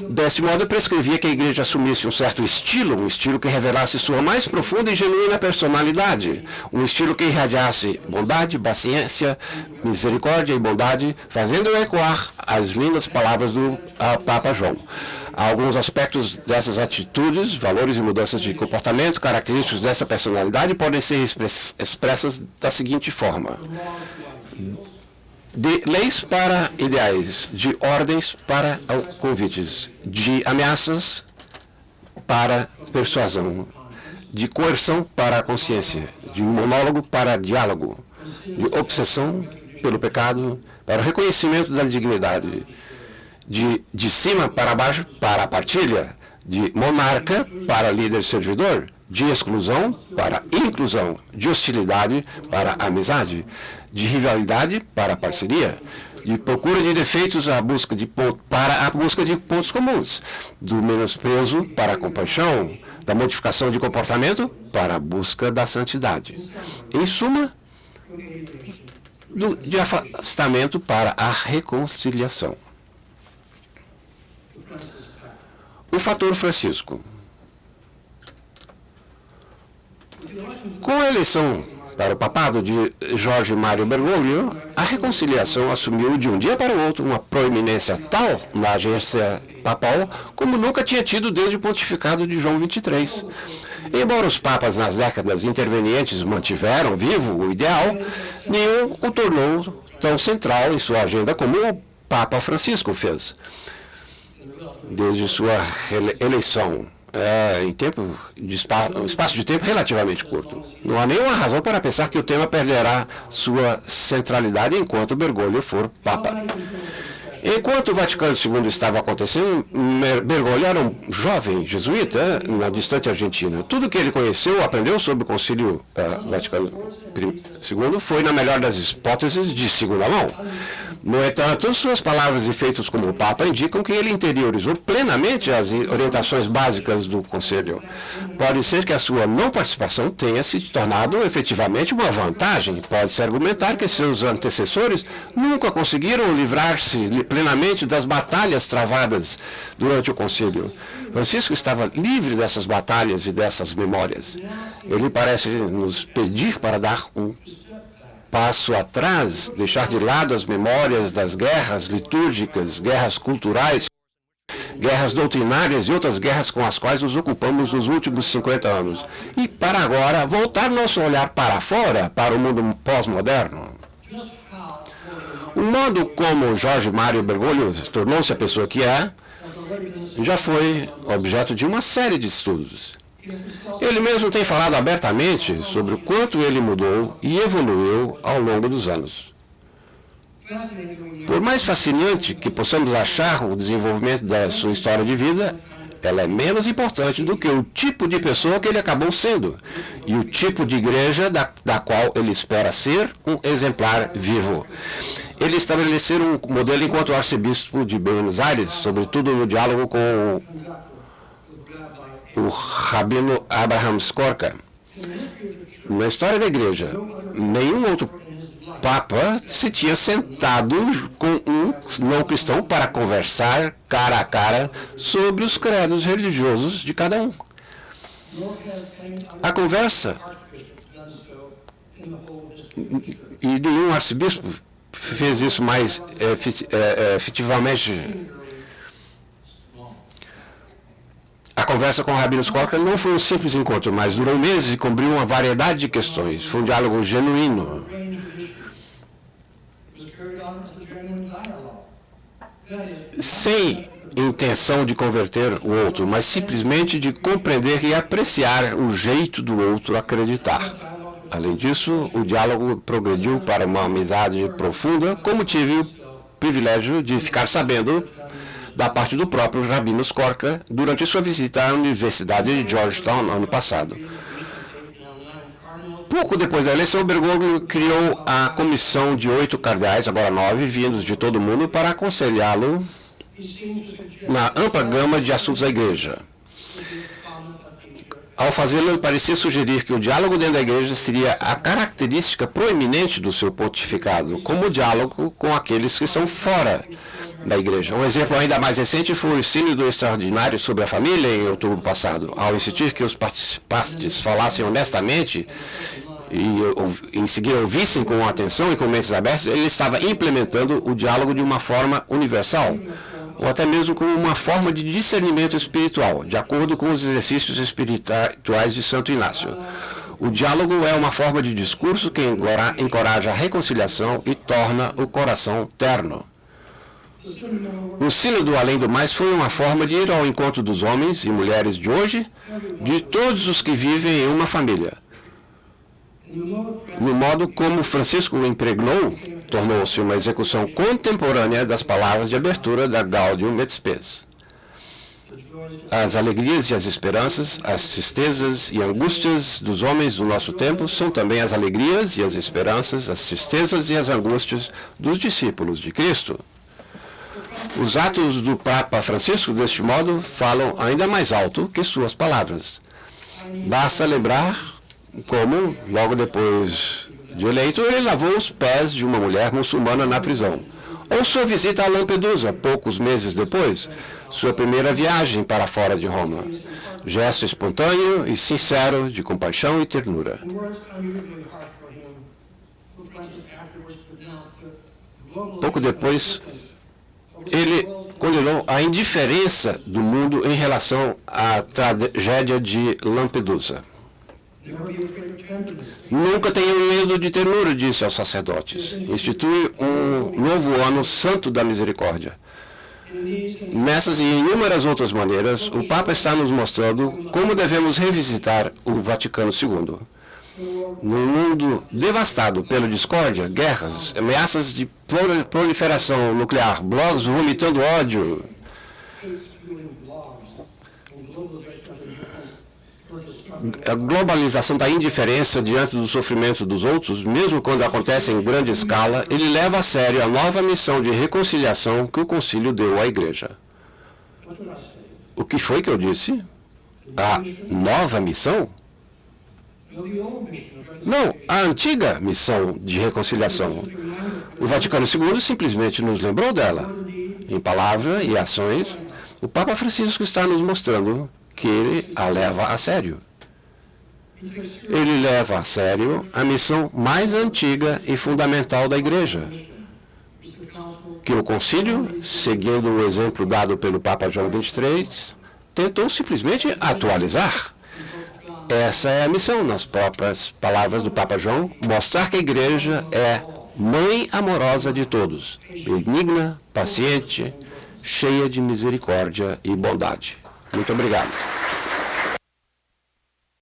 Desse modo, prescrevia que a Igreja assumisse um certo estilo, um estilo que revelasse sua mais profunda e genuína personalidade, um estilo que irradiasse bondade, paciência, misericórdia e bondade, fazendo ecoar as lindas palavras do Papa João. Alguns aspectos dessas atitudes, valores e mudanças de comportamento, característicos dessa personalidade podem ser expressas da seguinte forma: de leis para ideais, de ordens para convites, de ameaças para persuasão, de coerção para a consciência, de monólogo para diálogo, de obsessão pelo pecado para o reconhecimento da dignidade, de cima para baixo para a partilha, de monarca para líder servidor, de exclusão para inclusão, de hostilidade para amizade, de rivalidade para parceria, de procura de defeitos para a busca de pontos comuns, do menosprezo para a compaixão, da modificação de comportamento para a busca da santidade. Em suma, de afastamento para a reconciliação. O fator Francisco. Com a eleição para o papado de Jorge Mário Bergoglio, a reconciliação assumiu de um dia para o outro uma proeminência tal na agência papal como nunca tinha tido desde o pontificado de João XXIII. Embora os papas nas décadas intervenientes mantiveram vivo o ideal, nenhum o tornou tão central em sua agenda como o Papa Francisco fez. Desde sua eleição, um espaço de tempo relativamente curto. Não há nenhuma razão para pensar que o tema perderá sua centralidade enquanto Bergoglio for Papa. Enquanto o Vaticano II estava acontecendo, Bergoglio era um jovem jesuíta na distante Argentina. Tudo que ele conheceu, aprendeu sobre o Concílio Vaticano II foi, na melhor das hipóteses, de segunda mão. No entanto, suas palavras e feitos como Papa indicam que ele interiorizou plenamente as orientações básicas do Conselho. Pode ser que a sua não participação tenha se tornado efetivamente uma vantagem. Pode-se argumentar que seus antecessores nunca conseguiram livrar-se plenamente das batalhas travadas durante o Conselho. Francisco estava livre dessas batalhas e dessas memórias. Ele parece nos pedir para dar um passo atrás, deixar de lado as memórias das guerras litúrgicas, guerras culturais, guerras doutrinárias e outras guerras com as quais nos ocupamos nos últimos 50 anos. E, para agora, voltar nosso olhar para fora, para o mundo pós-moderno. O modo como Jorge Mário Bergoglio tornou-se a pessoa que é, já foi objeto de uma série de estudos. Ele mesmo tem falado abertamente sobre o quanto ele mudou e evoluiu ao longo dos anos. Por mais fascinante que possamos achar o desenvolvimento da sua história de vida, ela é menos importante do que o tipo de pessoa que ele acabou sendo e o tipo de igreja da qual ele espera ser um exemplar vivo. Ele estabeleceu um modelo enquanto arcebispo de Buenos Aires, sobretudo no diálogo com o rabino Abraham Skorka. Na história da igreja, nenhum outro papa se tinha sentado com um não cristão para conversar cara a cara sobre os credos religiosos de cada um. A conversa, e nenhum arcebispo fez isso mais efetivamente. A conversa com o Rabino Skorka não foi um simples encontro, mas durou meses e cobriu uma variedade de questões. Foi um diálogo genuíno. Sem intenção de converter o outro, mas simplesmente de compreender e apreciar o jeito do outro acreditar. Além disso, o diálogo progrediu para uma amizade profunda, como tive o privilégio de ficar sabendo da parte do próprio Rabino Skorka durante sua visita à Universidade de Georgetown ano passado. Pouco depois da eleição, Bergoglio criou a comissão de 8 cardeais, agora 9, vindos de todo o mundo, para aconselhá-lo na ampla gama de assuntos da igreja. Ao fazê-lo, ele parecia sugerir que o diálogo dentro da igreja seria a característica proeminente do seu pontificado, como o diálogo com aqueles que estão fora da igreja. Um exemplo ainda mais recente foi o Sínodo Extraordinário sobre a Família em outubro passado. Ao insistir que os participantes falassem honestamente e em seguida ouvissem com atenção e com mentes abertas, ele estava implementando o diálogo de uma forma universal, ou até mesmo como uma forma de discernimento espiritual, de acordo com os exercícios espirituais de Santo Inácio. O diálogo é uma forma de discurso que encoraja a reconciliação e torna o coração terno. O Sínodo, além do mais, foi uma forma de ir ao encontro dos homens e mulheres de hoje, de todos os que vivem em uma família. No modo como Francisco o impregnou, tornou-se uma execução contemporânea das palavras de abertura da Gaudium et Spes. As alegrias e as esperanças, as tristezas e angústias dos homens do nosso tempo são também as alegrias e as esperanças, as tristezas e as angústias dos discípulos de Cristo. Os atos do Papa Francisco, deste modo, falam ainda mais alto que suas palavras. Basta lembrar como, logo depois de eleito, ele lavou os pés de uma mulher muçulmana na prisão. Ou sua visita a Lampedusa, poucos meses depois, sua primeira viagem para fora de Roma. Gesto espontâneo e sincero de compaixão e ternura. Pouco depois, ele condenou a indiferença do mundo em relação à tragédia de Lampedusa. Nunca tenham medo de ternura, disse aos sacerdotes. Institui um novo ano santo da misericórdia. Nessas e inúmeras outras maneiras, o Papa está nos mostrando como devemos revisitar o Vaticano II. Num mundo devastado pela discórdia, guerras, ameaças de proliferação nuclear, blogs vomitando ódio, a globalização da indiferença diante do sofrimento dos outros, mesmo quando acontece em grande escala, ele leva a sério a nova missão de reconciliação que o Concílio deu à Igreja. O que foi que eu disse? A nova missão? Não, a antiga missão de reconciliação. O Vaticano II simplesmente nos lembrou dela. Em palavra e ações, o Papa Francisco está nos mostrando que ele a leva a sério. Ele leva a sério a missão mais antiga e fundamental da Igreja, que o Concílio, seguindo o exemplo dado pelo Papa João XXIII, tentou simplesmente atualizar. Essa é a missão, nas próprias palavras do Papa João, mostrar que a Igreja é mãe amorosa de todos, benigna, paciente, cheia de misericórdia e bondade. Muito obrigado.